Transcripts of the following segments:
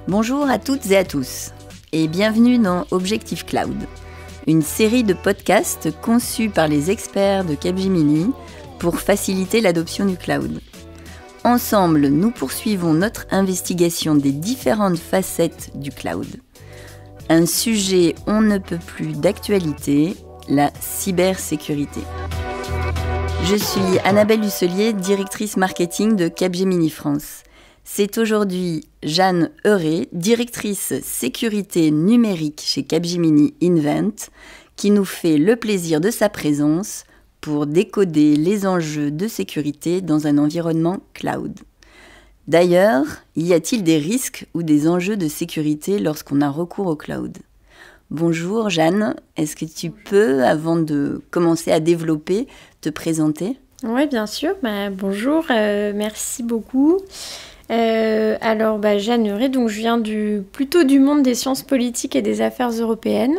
Bonjour à toutes et à tous et bienvenue dans Objectif Cloud, une série de podcasts conçus par les experts de Capgemini pour faciliter l'adoption du cloud. Ensemble, nous poursuivons notre investigation des différentes facettes du cloud. Un sujet on ne peut plus d'actualité, la cybersécurité. Je suis Annabelle Husselier, directrice marketing de Capgemini France. C'est aujourd'hui Jeanne Heuré, directrice sécurité numérique chez Capgemini Invent, qui nous fait le plaisir de sa présence pour décoder les enjeux de sécurité dans un environnement cloud. D'ailleurs, y a-t-il des risques ou des enjeux de sécurité lorsqu'on a recours au cloud ? Bonjour Jeanne, est-ce que tu peux, avant de commencer à développer, te présenter ? Oui, bien sûr. Bonjour, merci beaucoup. Jeanne Heuré, donc je viens plutôt du monde des sciences politiques et des affaires européennes,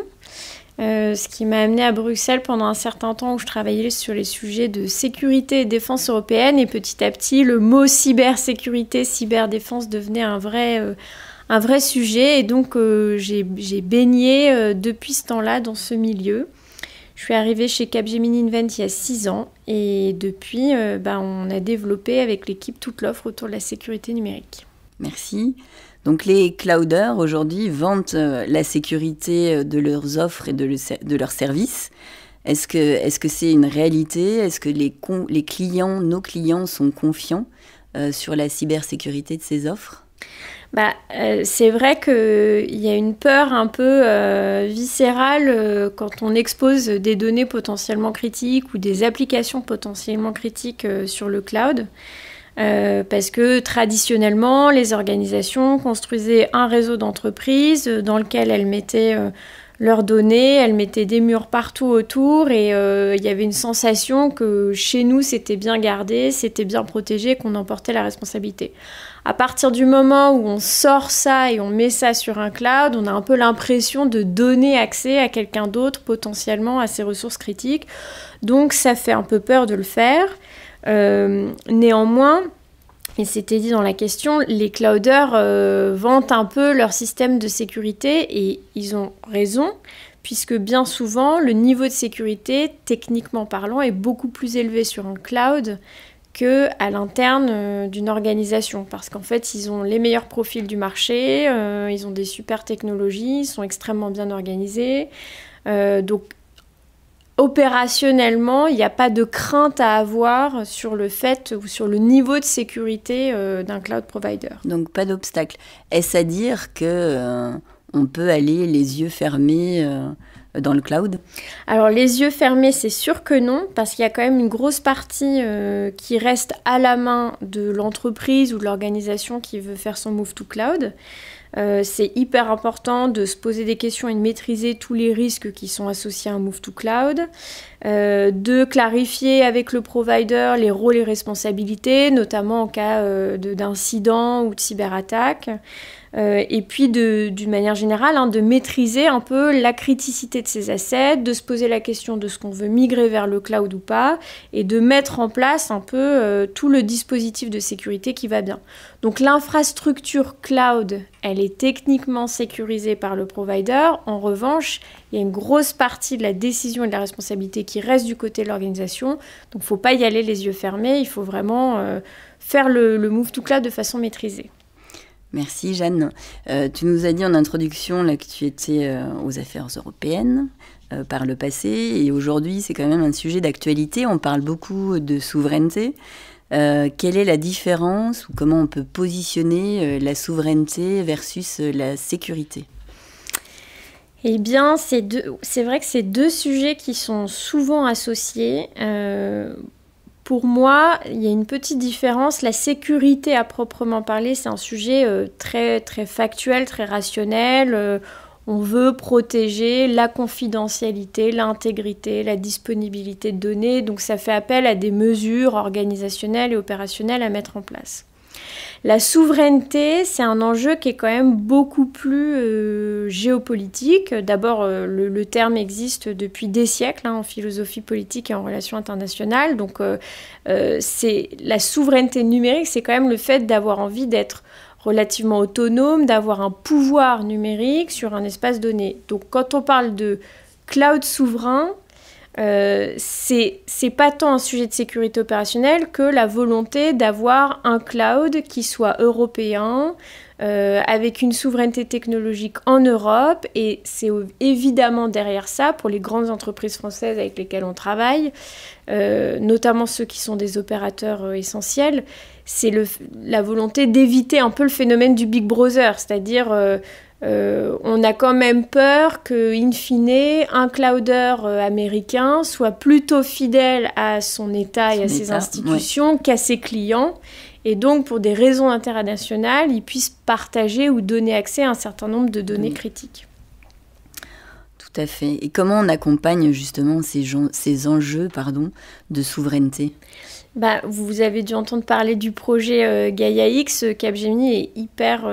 ce qui m'a amenée à Bruxelles pendant un certain temps où je travaillais sur les sujets de sécurité et défense européenne, et petit à petit le mot cybersécurité, cyberdéfense devenait un vrai sujet, et donc j'ai baigné depuis ce temps-là dans ce milieu. Je suis arrivée chez Capgemini Invent il y a 6 ans et depuis, on a développé avec l'équipe toute l'offre autour de la sécurité numérique. Merci. Donc les clouders aujourd'hui vantent la sécurité de leurs offres et de leurs services. Est-ce que c'est une réalité ? Est-ce que nos clients sont confiants sur la cybersécurité de ces offres ? C'est vrai qu'il y a une peur un peu viscérale quand on expose des données potentiellement critiques ou des applications potentiellement critiques sur le cloud. Parce que traditionnellement, les organisations construisaient un réseau d'entreprises dans lequel elles mettaient leurs données, elles mettaient des murs partout autour et il y avait une sensation que chez nous, c'était bien gardé, c'était bien protégé, qu'on en portait la responsabilité. À partir du moment où on sort ça et on met ça sur un cloud, on a un peu l'impression de donner accès à quelqu'un d'autre potentiellement à ces ressources critiques. Donc ça fait un peu peur de le faire. Néanmoins, et c'était dit dans la question, les clouders vantent un peu leur système de sécurité et ils ont raison, puisque bien souvent, le niveau de sécurité, techniquement parlant, est beaucoup plus élevé sur un cloud qu'à l'interne d'une organisation. Parce qu'en fait, ils ont les meilleurs profils du marché, ils ont des super technologies, ils sont extrêmement bien organisés. Donc, opérationnellement, il n'y a pas de crainte à avoir sur le fait ou sur le niveau de sécurité d'un cloud provider. Donc, pas d'obstacle. Est-ce à dire qu'on peut aller les yeux fermés dans le cloud ? Alors, les yeux fermés, c'est sûr que non, parce qu'il y a quand même une grosse partie qui reste à la main de l'entreprise ou de l'organisation qui veut faire son move to cloud. C'est hyper important de se poser des questions et de maîtriser tous les risques qui sont associés à un move to cloud, de clarifier avec le provider les rôles et responsabilités, notamment en cas d'incident ou de cyberattaque, et puis d'une manière générale, de maîtriser un peu la criticité de ces assets, de se poser la question de ce qu'on veut migrer vers le cloud ou pas, et de mettre en place un peu tout le dispositif de sécurité qui va bien. Donc l'infrastructure cloud, elle est techniquement sécurisée par le provider. En revanche, il y a une grosse partie de la décision et de la responsabilité qui reste du côté de l'organisation. Donc il ne faut pas y aller les yeux fermés, il faut vraiment faire le move to cloud de façon maîtrisée. Merci Jeanne. Tu nous as dit en introduction là, que tu étais aux affaires européennes par le passé et aujourd'hui c'est quand même un sujet d'actualité. On parle beaucoup de souveraineté. Quelle est la différence ou comment on peut positionner la souveraineté versus la sécurité ? Eh bien, c'est vrai que c'est deux sujets qui sont souvent associés. Pour moi, il y a une petite différence. La sécurité à proprement parler, c'est un sujet très, très factuel, très rationnel. On veut protéger la confidentialité, l'intégrité, la disponibilité de données. Donc ça fait appel à des mesures organisationnelles et opérationnelles à mettre en place. La souveraineté, c'est un enjeu qui est quand même beaucoup plus géopolitique. D'abord, le terme existe depuis des siècles en philosophie politique et en relations internationales. Donc, c'est la souveraineté numérique, c'est quand même le fait d'avoir envie d'être relativement autonome, d'avoir un pouvoir numérique sur un espace donné. Donc, quand on parle de cloud souverain, c'est pas tant un sujet de sécurité opérationnelle que la volonté d'avoir un cloud qui soit européen, avec une souveraineté technologique en Europe, et c'est évidemment derrière ça, pour les grandes entreprises françaises avec lesquelles on travaille, notamment ceux qui sont des opérateurs essentiels, c'est la volonté d'éviter un peu le phénomène du Big Brother, c'est-à-dire on a quand même peur que, in fine, un clouder américain soit plutôt fidèle à son État et à ses institutions qu'à ses clients. Et donc, pour des raisons internationales, ils puissent partager ou donner accès à un certain nombre de données critiques. Tout à fait. Et comment on accompagne justement ces enjeux de souveraineté ? Vous avez dû entendre parler du projet Gaia-X. Capgemini est hyper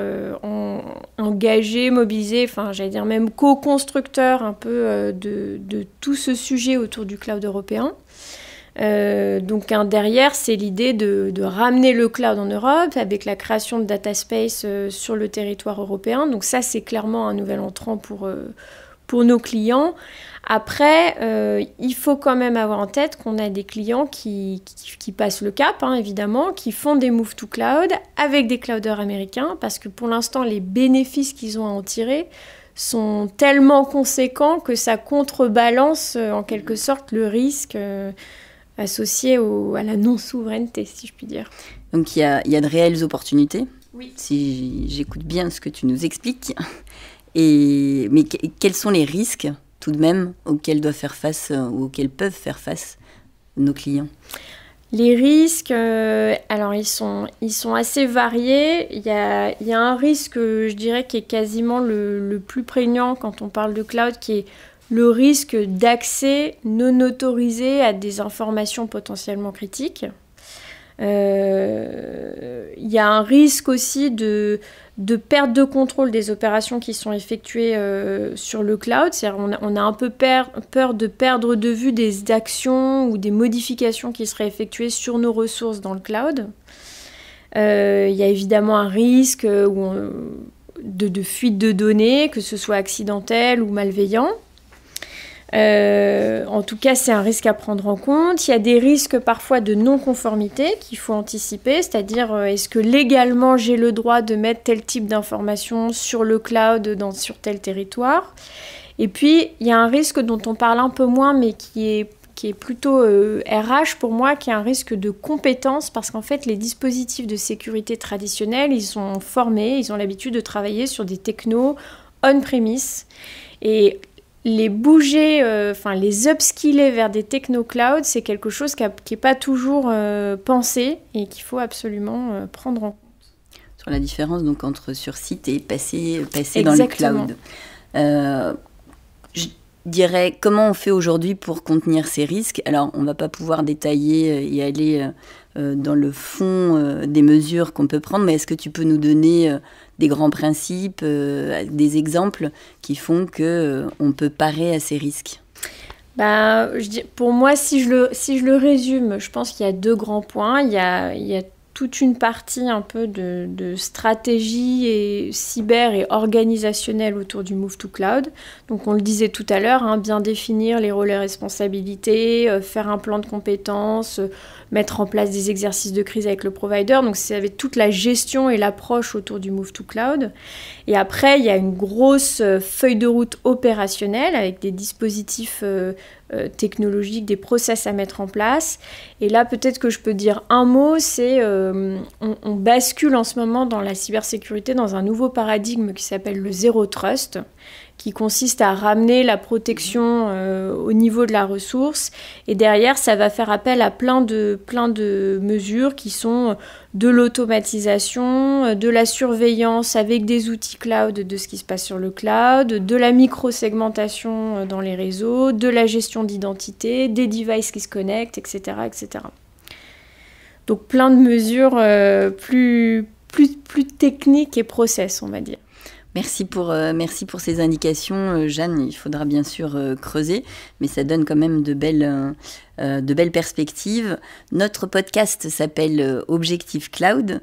engagé, mobilisé, j'allais dire même co-constructeur un peu de tout ce sujet autour du cloud européen. Donc derrière, c'est l'idée de ramener le cloud en Europe avec la création de data space sur le territoire européen. Donc ça, c'est clairement un nouvel entrant pour nos clients. Après, il faut quand même avoir en tête qu'on a des clients qui passent le cap, évidemment, qui font des move to cloud avec des clouders américains, parce que pour l'instant, les bénéfices qu'ils ont à en tirer sont tellement conséquents que ça contrebalance en quelque sorte le risque associé à la non-souveraineté, si je puis dire. Donc il y a de réelles opportunités, oui. Si j'écoute bien ce que tu nous expliques. Mais quels sont les risques tout de même auxquels doivent faire face ou auxquels peuvent faire face nos clients ? Les risques, alors ils sont assez variés. Il y a un risque, je dirais, qui est quasiment le plus prégnant quand on parle de cloud, qui est le risque d'accès non autorisé à des informations potentiellement critiques. Il y a un risque aussi de perte de contrôle des opérations qui sont effectuées sur le cloud. C'est-à-dire on a un peu peur de perdre de vue des actions ou des modifications qui seraient effectuées sur nos ressources dans le cloud. Il y a évidemment un risque de fuite de données, que ce soit accidentel ou malveillant. En tout cas, c'est un risque à prendre en compte. Il y a des risques parfois de non-conformité qu'il faut anticiper, c'est-à-dire est-ce que légalement j'ai le droit de mettre tel type d'information sur le cloud sur tel territoire. Et puis, il y a un risque dont on parle un peu moins, mais qui est plutôt RH pour moi, qui est un risque de compétence, parce qu'en fait, les dispositifs de sécurité traditionnels, ils sont formés, ils ont l'habitude de travailler sur des technos on-premise. Et les bouger, les upskiller vers des techno-cloud, c'est quelque chose qui n'est pas toujours pensé et qu'il faut absolument prendre en compte. Sur la différence donc, entre sur site et passer dans le cloud. Je dirais, comment on fait aujourd'hui pour contenir ces risques ? Alors, on ne va pas pouvoir détailler et aller dans le fond des mesures qu'on peut prendre, mais est-ce que tu peux nous donner des grands principes, des exemples qui font qu'on peut parer à ces risques ? Pour moi, si je le résume, je pense qu'il y a deux grands points. Il y a toute une partie un peu de stratégie et cyber et organisationnelle autour du Move to Cloud. Donc on le disait tout à l'heure, bien définir les rôles et responsabilités, faire un plan de compétences, mettre en place des exercices de crise avec le provider. Donc c'est avec toute la gestion et l'approche autour du Move to Cloud. Et après, il y a une grosse feuille de route opérationnelle avec des dispositifs technologiques, des process à mettre en place. Et là, peut-être que je peux dire un mot, c'est on bascule en ce moment dans la cybersécurité dans un nouveau paradigme qui s'appelle le Zero Trust, qui consiste à ramener la protection au niveau de la ressource. Et derrière, ça va faire appel à plein de mesures qui sont de l'automatisation, de la surveillance avec des outils cloud de ce qui se passe sur le cloud, de la micro-segmentation dans les réseaux, de la gestion d'identité, des devices qui se connectent, etc., etc. Donc plein de mesures plus techniques et process, on va dire. Merci pour ces indications, Jeanne. Il faudra bien sûr creuser, mais ça donne quand même de belles perspectives. Notre podcast s'appelle Objectif Cloud.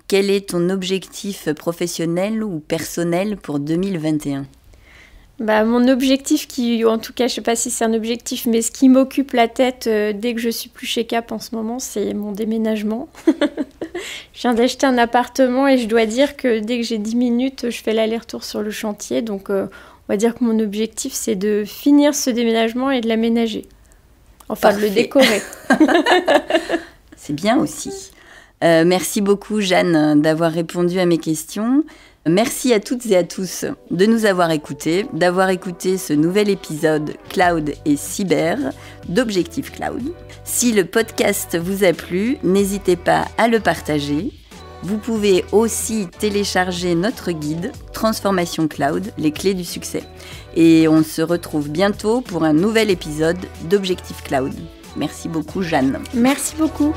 Quel est ton objectif professionnel ou personnel pour 2021 ? Mon objectif, en tout cas, je ne sais pas si c'est un objectif, mais ce qui m'occupe la tête dès que je suis plus chez Cap en ce moment, c'est mon déménagement. Je viens d'acheter un appartement et je dois dire que dès que j'ai 10 minutes, je fais l'aller-retour sur le chantier. Donc, on va dire que mon objectif, c'est de finir ce déménagement et de l'aménager. Enfin, Parfait. De le décorer. C'est bien aussi. Merci beaucoup, Jeanne, d'avoir répondu à mes questions. Merci à toutes et à tous de nous avoir écoutés, d'avoir écouté ce nouvel épisode Cloud et Cyber d'Objectif Cloud. Si le podcast vous a plu, n'hésitez pas à le partager. Vous pouvez aussi télécharger notre guide Transformation Cloud, les clés du succès. Et on se retrouve bientôt pour un nouvel épisode d'Objectif Cloud. Merci beaucoup, Jeanne. Merci beaucoup.